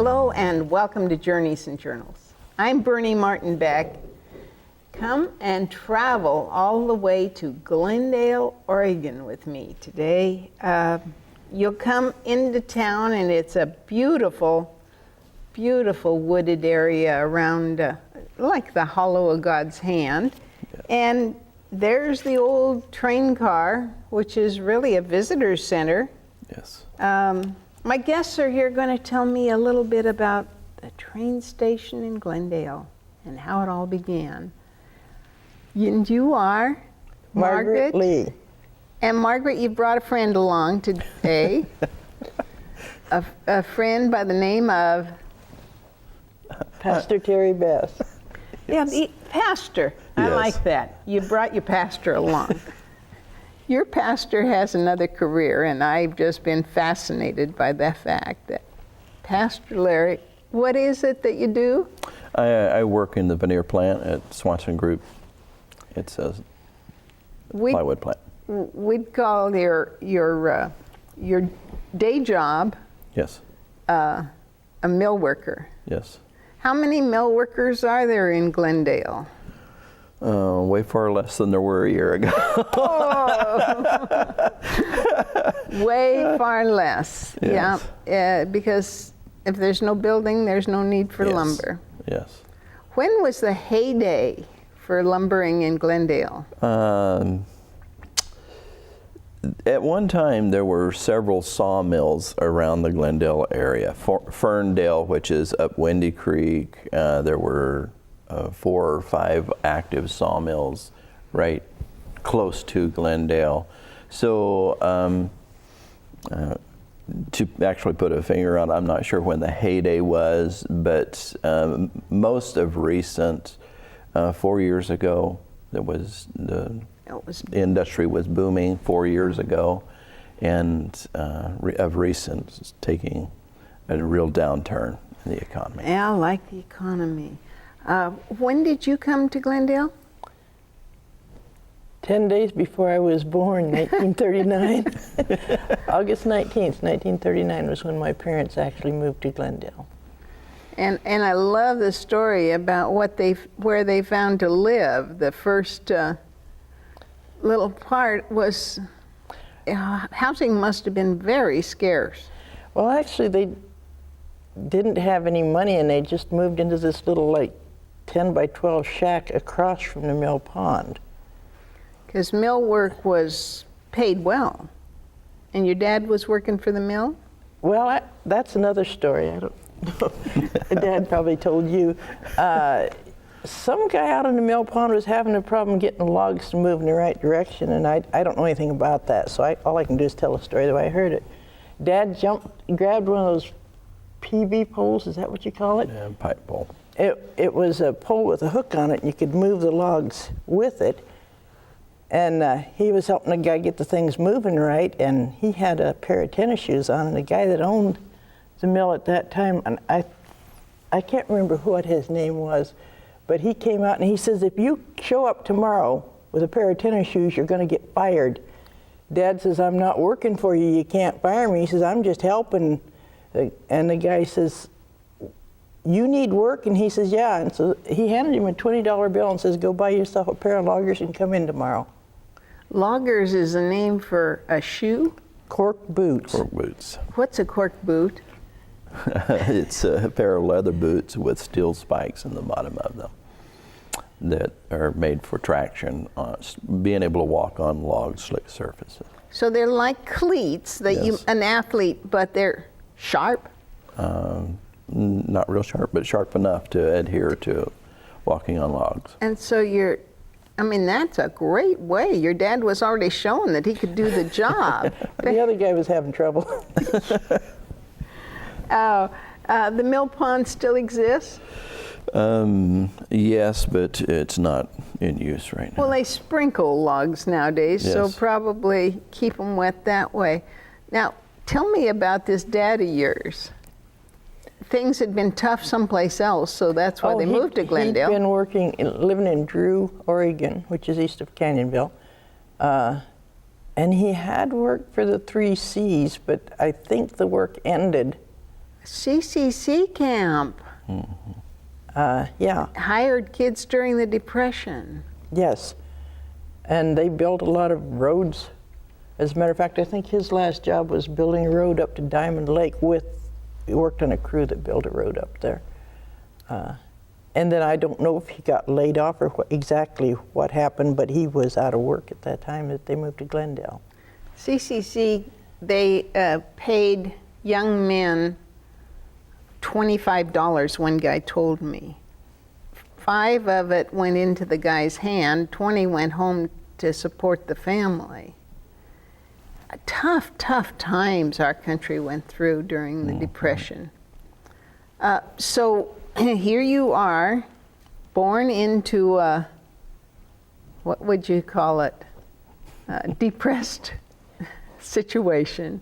Hello and welcome to Journeys and Journals. I'm Bernie Martin Beck. Come and travel all the way to Glendale, Oregon with me today. You'll come into town and it's a beautiful, beautiful wooded area around like the hollow of God's hand. Yeah. And there's the old train car, which is really a visitor center. Yes. My guests are here going to tell me a little bit about the train station in Glendale and how it all began. And you are Margaret Lee. And Margaret, you brought a friend along today. a friend by the name of? Pastor Terry Bess. Yeah, the pastor. I like that. You brought your pastor along. Your pastor has another career, and I've just been fascinated by the fact that Pastor Larry, what is it that you do? I work in the veneer plant at Swanson Group. It's a plywood plant. We'd call your day job Yes. A mill worker. Yes. How many mill workers are there in Glendale? Way far less than there were a year ago. Way far less. Yes. Yeah, because if there's no building, there's no need for lumber. Yes. When was the heyday for lumbering in Glendale? At one time, there were several sawmills around the Glendale area. Ferndale, which is up Windy Creek, there were 4 or 5 active sawmills right close to Glendale. So to actually put a finger on it, I'm not sure when the heyday was, but most of recent, 4 years ago, the industry was booming 4 years ago, and of recent, it's taking a real downturn in the economy. Yeah, I like the economy. When did you come to Glendale? 10 days before I was born, 1939. August 19th, 1939 was when my parents actually moved to Glendale. And I love the story about where they found to live. The first little part was housing must have been very scarce. Well, actually, they didn't have any money, and they just moved into this little, like, 10 by 12 shack across from the mill pond. Because mill work was paid well. And your dad was working for the mill? Well, that's another story. I don't know. Dad probably told you. Some guy out in the mill pond was having a problem getting the logs to move in the right direction, and I don't know anything about that, so all I can do is tell the story the way I heard it. Dad grabbed one of those PV poles, is that what you call it? Yeah, pipe pole. It was a pole with a hook on it, and you could move the logs with it. And he was helping the guy get the things moving right, and he had a pair of tennis shoes on, and the guy that owned the mill at that time, and I can't remember what his name was, but he came out and he says, if you show up tomorrow with a pair of tennis shoes, you're going to get fired. Dad says, I'm not working for you, you can't fire me. He says, I'm just helping. And the guy says, you need work? And he says, yeah. And so he handed him a $20 bill and says, go buy yourself a pair of loggers and come in tomorrow. Loggers is a name for a shoe? Cork boots. Cork boots. What's a cork boot? It's a pair of leather boots with steel spikes in the bottom of them that are made for traction, being able to walk on log slick surfaces. So they're like cleats that an athlete, but they're sharp? Not real sharp, but sharp enough to adhere to walking on logs. And so that's a great way. Your dad was already showing that he could do the job. The other guy was having trouble. The mill pond still exists? Yes, but it's not in use right now. Well, they sprinkle logs nowadays, so Yes. probably keep them wet that way. Now, tell me about this dad of yours. Things had been tough someplace else, so that's why they moved to Glendale. He'd been living in Drew, Oregon, which is east of Canyonville. And he had worked for the 3 Cs, but I think the work ended CCC camp. Yeah, Hired kids during the Depression. yes. And they built a lot of roads. As a matter of fact, I think his last job was building a road up to Diamond Lake he worked on a crew that built a road up there. And then I don't know if he got laid off or exactly what happened, but he was out of work at that time that they moved to Glendale. CCC, they paid young men $25, one guy told me. 5 of it went into the guy's hand, 20 went home to support the family. Tough, tough times our country went through during the Depression. So here you are, born into a, what would you call it, a depressed situation.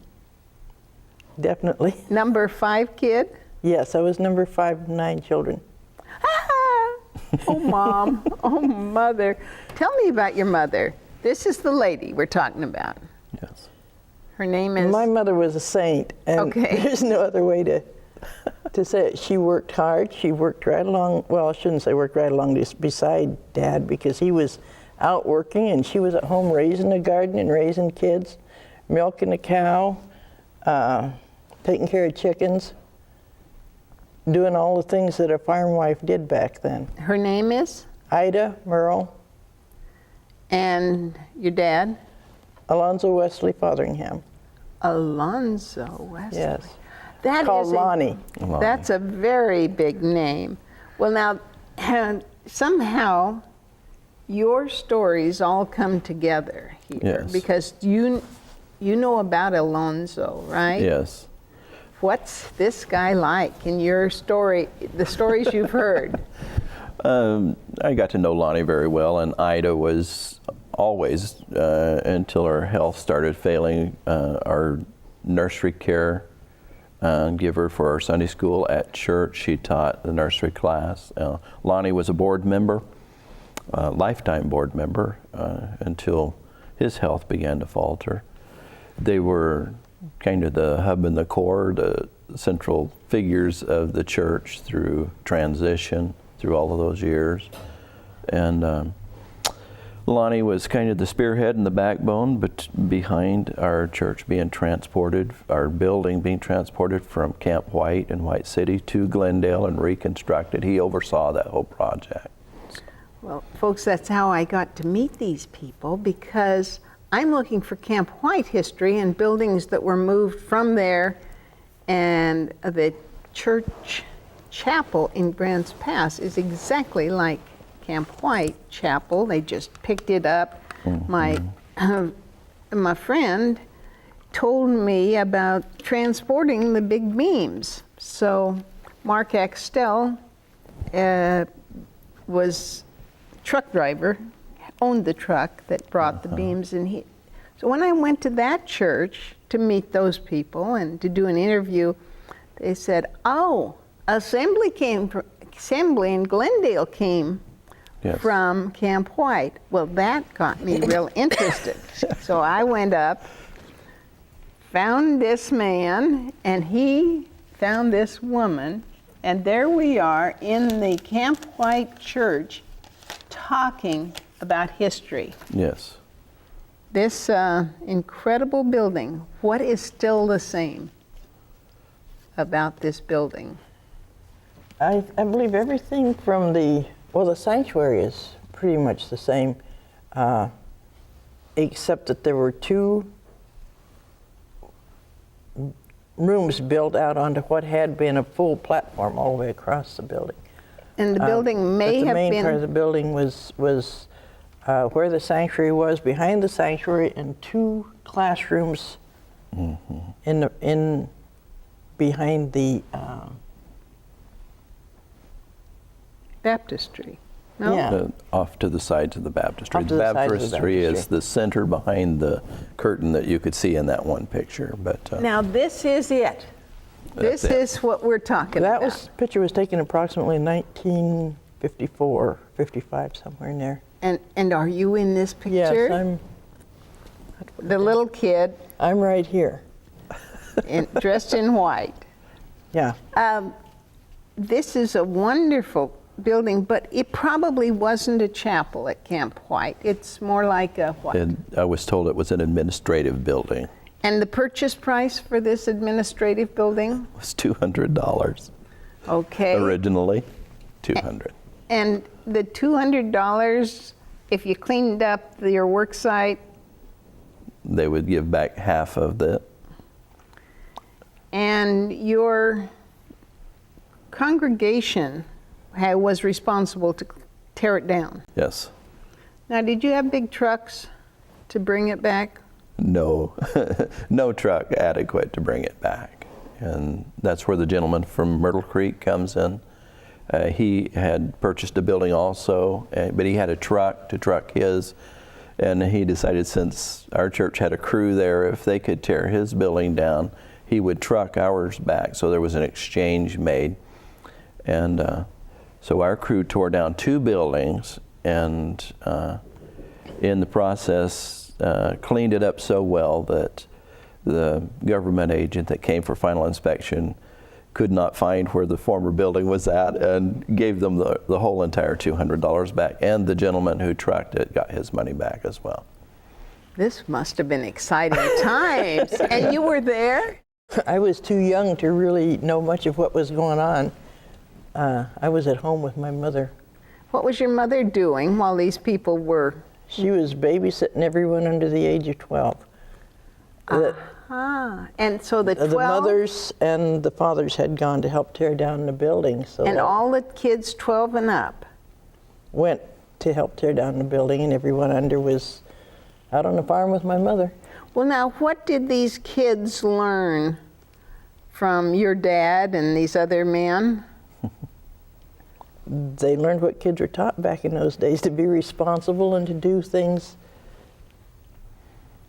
Definitely. Number 5 kid? Yes, I was number 5 of 9 children. Oh, Mom. Oh, Mother. Tell me about your mother. This is the lady we're talking about. Yes. Her name is? My mother was a saint, and Okay. there's no other way to say it. She worked hard. She worked right along, well, I shouldn't say worked right along just beside Dad, because he was out working and she was at home raising a garden and raising kids, milking a cow, taking care of chickens, doing all the things that a farm wife did back then. Her name is? Ida Merle. And your dad? Alonzo Wesley Fotheringham. Alonzo Wesley. Yes. That Called is Lonnie. That's a very big name. Well, now, somehow your stories all come together here. Yes. Because you know about Alonzo, right? Yes. What's this guy like in your story, the stories you've heard? I got to know Lonnie very well, and Ida was always, until her health started failing, our nursery care giver for our Sunday school at church. She taught the nursery class. Lonnie was a board member, lifetime board member, until his health began to falter. They were kind of the hub and the core, the central figures of the church through transition, through all of those years. And Lonnie was kind of the spearhead and the backbone behind our church being transported, our building being transported from Camp White in White City to Glendale and reconstructed. He oversaw that whole project. Well, folks, that's how I got to meet these people, because I'm looking for Camp White history and buildings that were moved from there, and the church chapel in Grants Pass is exactly like Camp White Chapel. They just picked it up. Mm-hmm. My friend told me about transporting the big beams. So Mark Axtell was truck driver, owned the truck that brought the beams, and so when I went to that church to meet those people and to do an interview, they said, "Oh, assembly in Glendale came Yes. from Camp White." Well, that got me real interested. So I went up, found this man, and he found this woman, and there we are in the Camp White church talking about history. Yes. This incredible building. What is still the same about this building? I believe everything from the sanctuary is pretty much the same, except that there were 2 rooms built out onto what had been a full platform all the way across the building. And the building may have the main been... part of the building was where the sanctuary was, behind the sanctuary, and 2 classrooms in behind the baptistry. No? Yeah. Off to the sides of the baptistry. Off to The the sides of the baptistry is baptistry. the center behind the curtain that you could see in that one picture. But Now this is it. This That's it. is what we're talking that about. picture was taken approximately 1954, 55, somewhere in there. And are you in this picture? Yes, The little kid I'm right here. dressed in white. Yeah. This is a wonderful building, but it probably wasn't a chapel at Camp White. It's more like a what? And I was told it was an administrative building. And the purchase price for this administrative building? It was $200 Okay. originally, $200. And the $200, if you cleaned up your work site, They would give back half of that. and your congregation was responsible to tear it down. Yes. Now, did you have big trucks to bring it back? No, no truck adequate to bring it back. And that's where the gentleman from Myrtle Creek comes in. He had purchased a building also, but he had a truck to truck his. And he decided, since our church had a crew there, if they could tear his building down, he would truck ours back. So there was an exchange made. And so our crew tore down 2 buildings, and in the process cleaned it up so well that the government agent that came for final inspection could not find where the former building was at, and gave them the whole entire $200 back. And the gentleman who trucked it got his money back as well. This must have been exciting times. And you were there? I was too young to really know much of what was going on. I was at home with my mother. What was your mother doing while these people were? She was babysitting everyone under the age of 12. And so the 12? The mothers and the fathers had gone to help tear down the building. So And all the kids 12 and up? went to help tear down the building, and everyone under was out on the farm with my mother. Well, now, what did these kids learn from your dad and these other men? They learned what kids were taught back in those days, to be responsible and to do things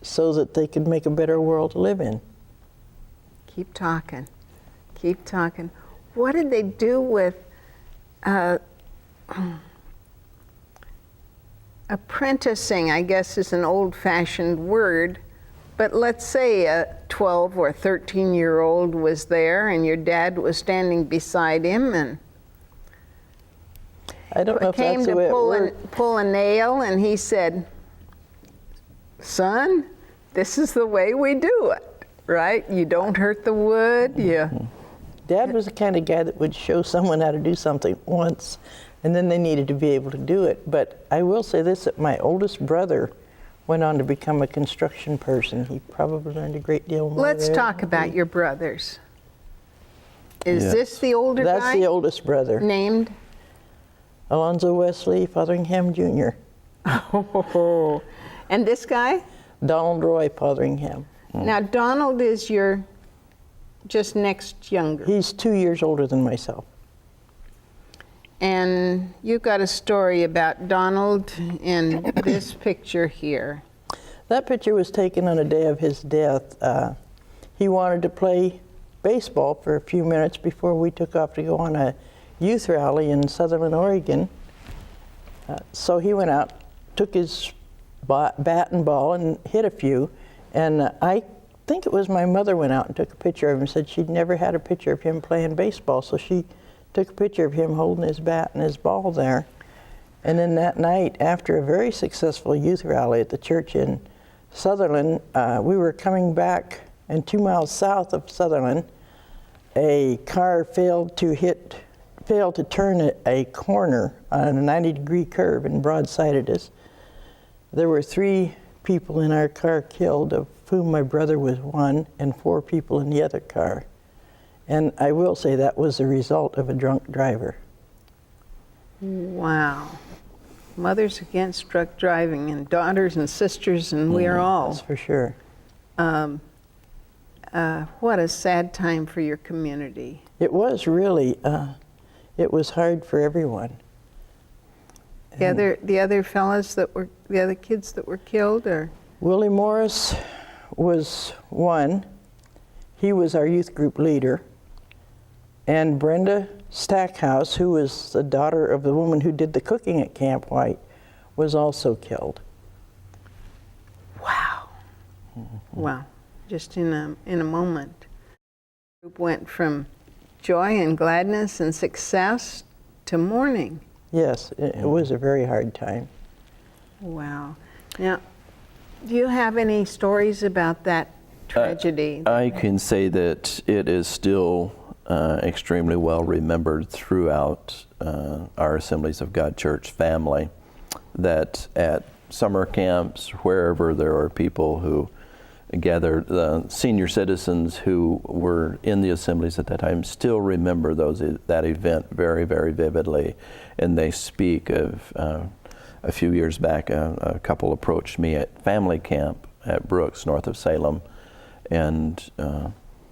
so that they could make a better world to live in. Keep talking. Keep talking. What did they do with apprenticing? I guess is an old-fashioned word, but let's say a 12 or 13-year-old was there and your dad was standing beside him and I don't know if came that's the to way it worked. pull a nail, and he said, "Son, this is the way we do it, right? You don't hurt the wood, you..." Dad was the kind of guy that would show someone how to do something once, and then they needed to be able to do it. But I will say this, that my oldest brother went on to become a construction person. He probably learned a great deal more Let's there. talk about your brothers. Is Yes. this the older guy? That's the oldest brother. Named? Alonzo Wesley Fotheringham Jr. Oh, and this guy? Donald Roy Fotheringham. Now, Donald is your just next younger. He's 2 years older than myself. And you've got a story about Donald in this picture here. That picture was taken on the day of his death. He wanted to play baseball for a few minutes before we took off to go on a youth rally in Sutherland, Oregon. So he went out, took his bat and ball and hit a few. And I think it was my mother went out and took a picture of him and said she'd never had a picture of him playing baseball. So she took a picture of him holding his bat and his ball there. And then that night, after a very successful youth rally at the church in Sutherland, we were coming back, and 2 miles south of Sutherland, a car failed to turn a corner on a 90-degree curve and broadsided us. There were 3 people in our car killed, of whom my brother was one, and 4 people in the other car. And I will say that was the result of a drunk driver. Wow. Mothers against drunk driving, and daughters and sisters, and we're all. That's for sure. What a sad time for your community. It was really, it was hard for everyone. The other fellas that were, the other kids that were killed, or? Willie Morris was one. He was our youth group leader. And Brenda Stackhouse, who was the daughter of the woman who did the cooking at Camp White, was also killed. Wow. Wow. Just in a moment. The group went from joy and gladness and success to mourning. Yes, it was a very hard time. Wow. Now, do you have any stories about that tragedy? I can say that it is still extremely well remembered throughout our Assemblies of God Church family, that at summer camps, wherever there are people who gathered, senior citizens who were in the assemblies at that time still remember that event very, very vividly. And they speak of a few years back, a couple approached me at family camp at Brooks, north of Salem, and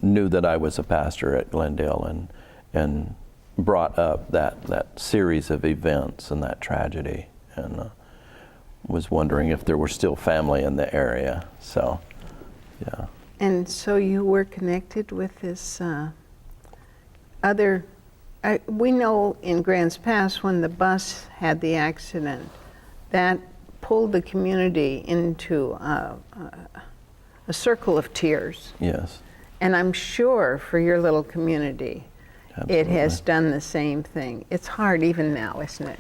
knew that I was a pastor at Glendale, and brought up that series of events and that tragedy, and was wondering if there were still family in the area. So, yeah. And so you were connected with this other, we know in Grants Pass when the bus had the accident, that pulled the community into a circle of tears. Yes. And I'm sure for your little community, it has done the same thing. It's hard even now, isn't it?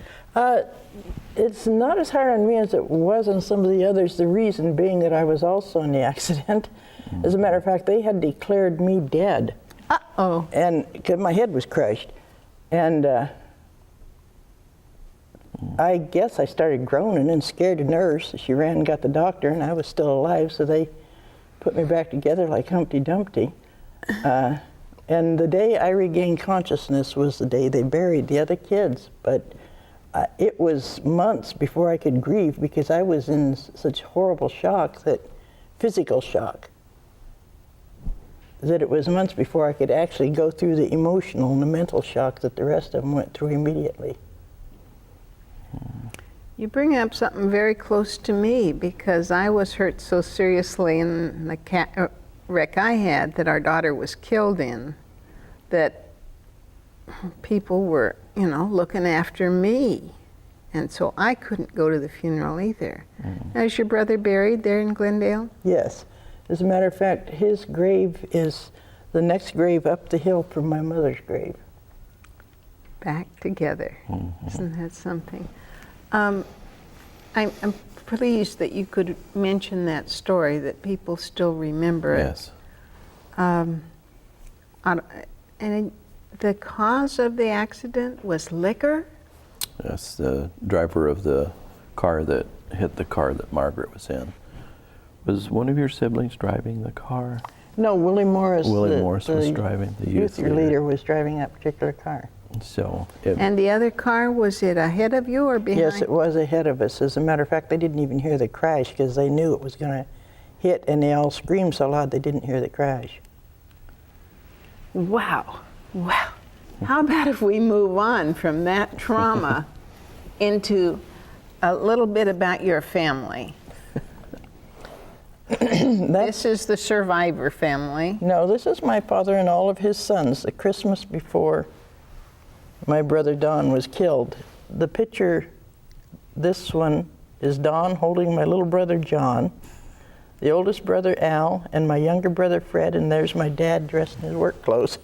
It's not as hard on me as it was on some of the others, the reason being that I was also in the accident. As a matter of fact, they had declared me dead. Uh-oh. And 'cause my head was crushed. And I guess I started groaning and scared a nurse. She ran and got the doctor, and I was still alive, so they put me back together like Humpty Dumpty. And the day I regained consciousness was the day they buried the other kids. But it was months before I could grieve because I was in such horrible shock, physical shock, that it was months before I could actually go through the emotional and the mental shock that the rest of them went through immediately. You bring up something very close to me because I was hurt so seriously in the wreck I had that our daughter was killed in, that people were, looking after me. And so I couldn't go to the funeral either. Now, is your brother buried there in Glendale? Yes. As a matter of fact, his grave is the next grave up the hill from my mother's grave. Back together. Isn't that something? I'm pleased that you could mention that story, that people still remember it. Yes. And the cause of the accident was liquor? Yes, the driver of the car that hit the car that Margaret was in. Was one of your siblings driving the car? No, Willie Morris. Willie Morris was driving, the youth leader was driving that particular car. So. And the other car, was it ahead of you or behind? Yes, it was ahead of us. As a matter of fact, they didn't even hear the crash because they knew it was going to hit, and they all screamed so loud they didn't hear the crash. Wow. Wow. How about if we move on from that trauma into a little bit about your family? This is the survivor family. No, this is my father and all of his sons, the Christmas before my brother Don was killed. The picture, this one, is Don holding my little brother John, the oldest brother Al, and my younger brother Fred, and there's my dad dressed in his work clothes.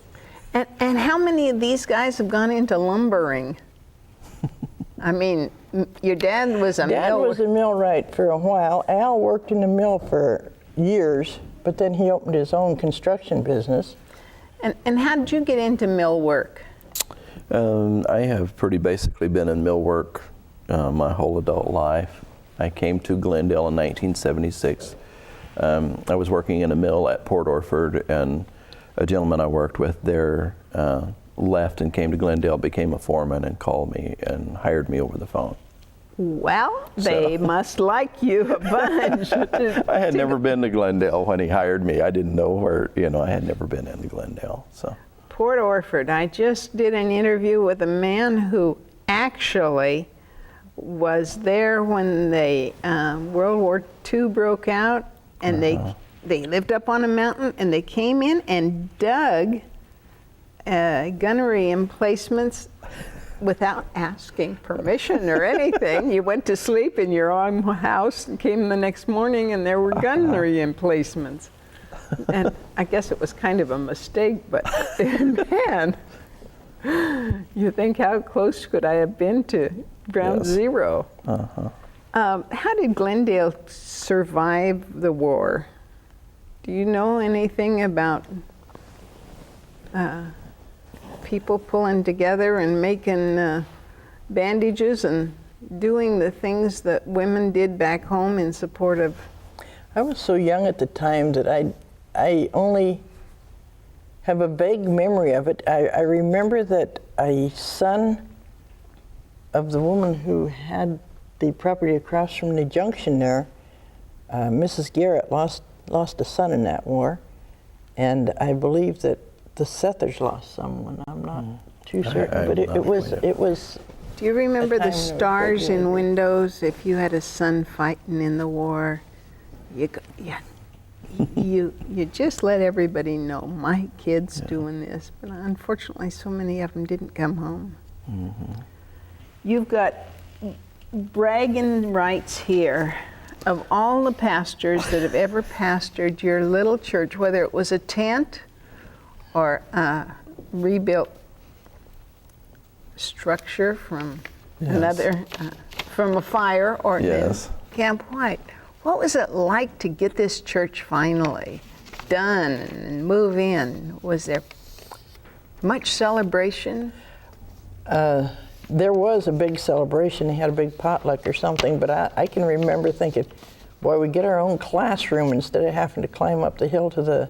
And how many of these guys have gone into lumbering? I mean, your dad was a Dad was a millwright for a while. Al worked in the mill for years, but then he opened his own construction business. And how did you get into mill work? I have pretty basically been in mill work my whole adult life. I came to Glendale in 1976. I was working in a mill at Port Orford, and a gentleman I worked with there left and came to Glendale, became a foreman, and called me and hired me over the phone. Well, they must like you a bunch. I had never been to Glendale when he hired me. I didn't know where, I had never been into Glendale. So. Port Orford. I just did an interview with a man who actually was there when the World War II broke out, and they lived up on a mountain, and they came in and dug gunnery emplacements without asking permission or anything. You went to sleep in your own house and came the next morning, and there were gunnery emplacements. And I guess it was kind of a mistake, but man, you think how close could I have been to ground Yes. zero? How did Glendale survive the war? Do you know anything about people pulling together and making bandages and doing the things that women did back home in support of? I was so young at the time that I only have a vague memory of it. I remember that a son of the woman who had the property across from the junction there, Mrs. Garrett, lost a son in that war, and I believe that the Sethers lost someone. I'm not too certain, but it was. Do you remember the time there was stars big in war. windows? If you had a son fighting in the war, you just let everybody know my kid's doing this. But unfortunately, so many of them didn't come home. You've got bragging rights here of all the pastors that have ever pastored your little church, whether it was a tent or a rebuilt structure from from a fire, or Yes. in Camp White. What was it like to get this church finally done and move in? Was there much celebration? There was a big celebration. They had a big potluck or something, but I can remember thinking, boy, we get our own classroom instead of having to climb up the hill to the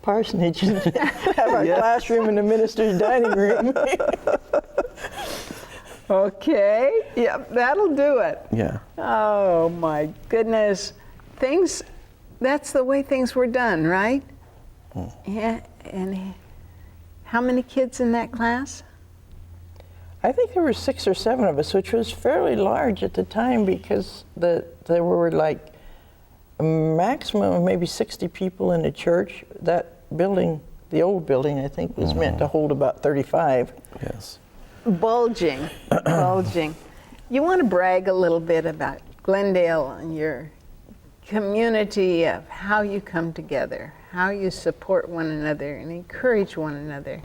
parsonage and have our classroom in the minister's dining room. Okay, yep, that'll do it. Yeah. Oh my goodness. That's the way things were done, right? Yeah, and how many kids in that class? I think there were 6 or 7 of us, which was fairly large at the time because there were like a maximum of maybe 60 people in the church. That building, the old building, I think was meant to hold about 35. Yes. Bulging. You want to brag a little bit about Glendale and your community, of how you come together, how you support one another and encourage one another.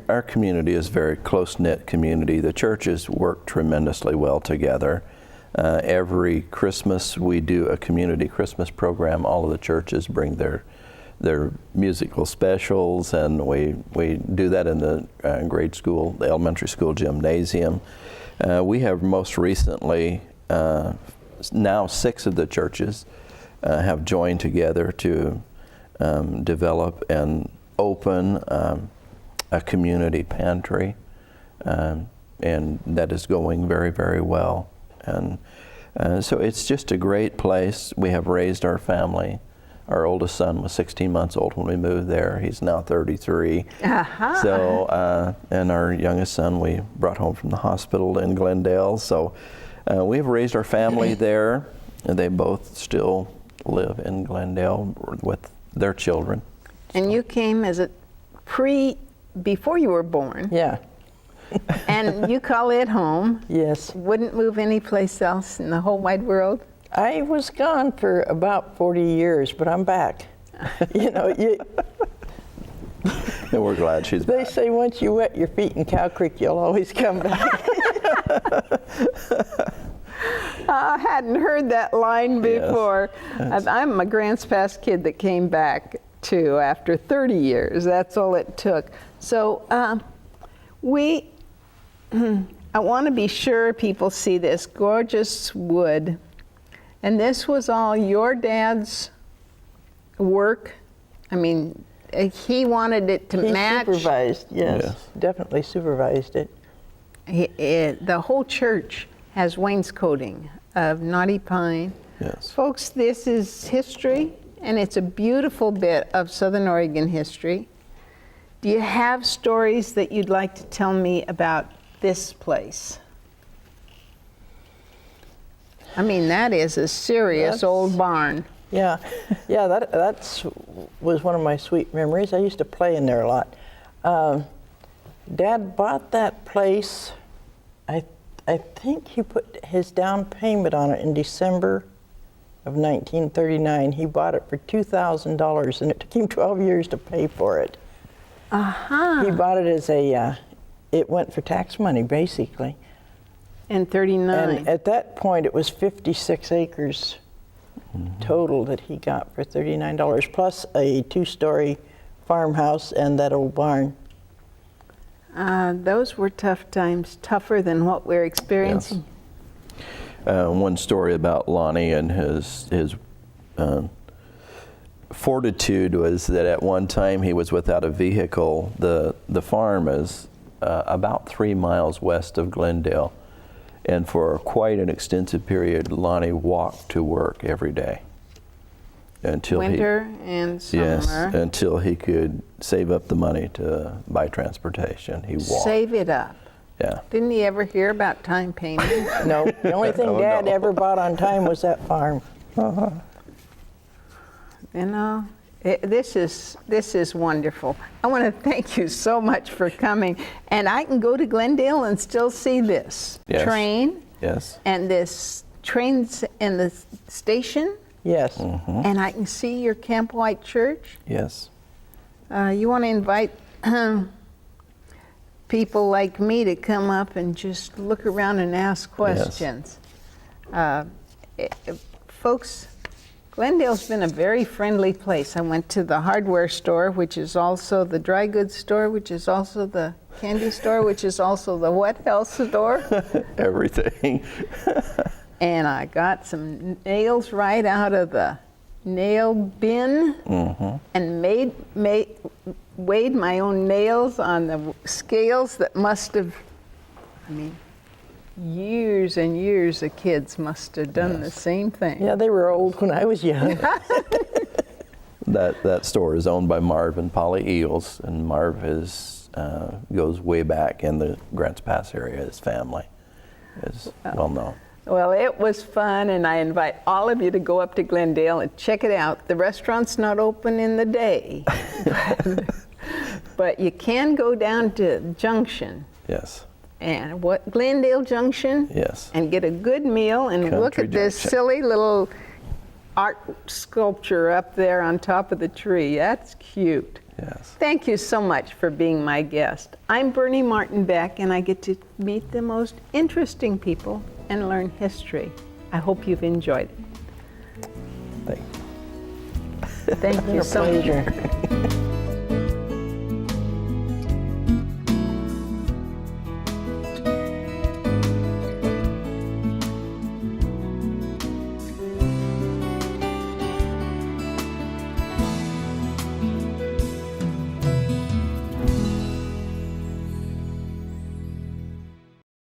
Our community is a very close-knit community. The churches work tremendously well together. Every Christmas we do a community Christmas program. All of the churches bring their musical specials, and we do that in the grade school, the elementary school gymnasium. We have most recently, now 6 of the churches have joined together to develop and open a community pantry, and that is going very, very well. And so it's just a great place. We have raised our family. Our oldest son was 16 months old when we moved there. He's now 33. So, and our youngest son we brought home from the hospital in Glendale. So we have raised our family there, and they both still live in Glendale with their children. And you came as before you were born. Yeah. And you call it home. Yes. Wouldn't move anyplace else in the whole wide world? I was gone for about 40 years, but I'm back. And we're glad she's They back. say once you wet your feet in Cow Creek, you'll always come back. I hadn't heard that line before. Yes. I'm a Grants Pass kid that came back too after 30 years. That's all it took. So I want to be sure people see this gorgeous wood. And this was all your dad's work? I mean, he wanted it to He match. supervised, yes, Yes. definitely supervised it. The whole church has wainscoting of knotty pine. Yes. Folks, this is history, and it's a beautiful bit of Southern Oregon history. Do you have stories that you'd like to tell me about this place? I mean, that is a serious old barn. Yeah, that was one of my sweet memories. I used to play in there a lot. Dad bought that place. I think he put his down payment on it in December of 1939. He bought it for $2,000, and it took him 12 years to pay for it. He bought it as it went for tax money, basically. In 39. And at that point, it was 56 acres total that he got for $39, plus a 2-story farmhouse and that old barn. Those were tough times, tougher than what we're experiencing. Yes. One story about Lonnie and his fortitude was that at one time he was without a vehicle. The farm is about 3 miles west of Glendale, and for quite an extensive period, Lonnie walked to work every day until Winter and summer. Yes, until he could save up the money to buy transportation. He walked. Save it up. Yeah. Didn't he ever hear about time payments? No, the only thing Oh, Dad no. ever bought on time was that farm. You know, this is wonderful. I want to thank you so much for coming. And I can go to Glendale and still see this Yes. train Yes. and this trains in the station, Yes. and I can see your Camp White Church. Yes. You want to invite people like me to come up and just look around and ask questions. Folks, Glendale's been a very friendly place. I went to the hardware store, which is also the dry goods store, which is also the candy store, which is also the what health store. Everything. And I got some nails right out of the nail bin and weighed my own nails on the scales that must have, I mean, years and years of kids must have done the same thing. Yeah, they were old when I was young. That store is owned by Marv and Polly Eels, and Marv goes way back in the Grants Pass area. His family is well known. Well, it was fun, and I invite all of you to go up to Glendale and check it out. The restaurant's not open in the day, but you can go down to Junction. Yes. And Glendale Junction? Yes. And get a good meal and look Country at this Junction. silly little art sculpture up there on top of the tree. That's cute. Yes. Thank you so much for being my guest. I'm Bernie Martin Beck, and I get to meet the most interesting people and learn history. I hope you've enjoyed it. Thank you. Thank you Been a so much. pleasure.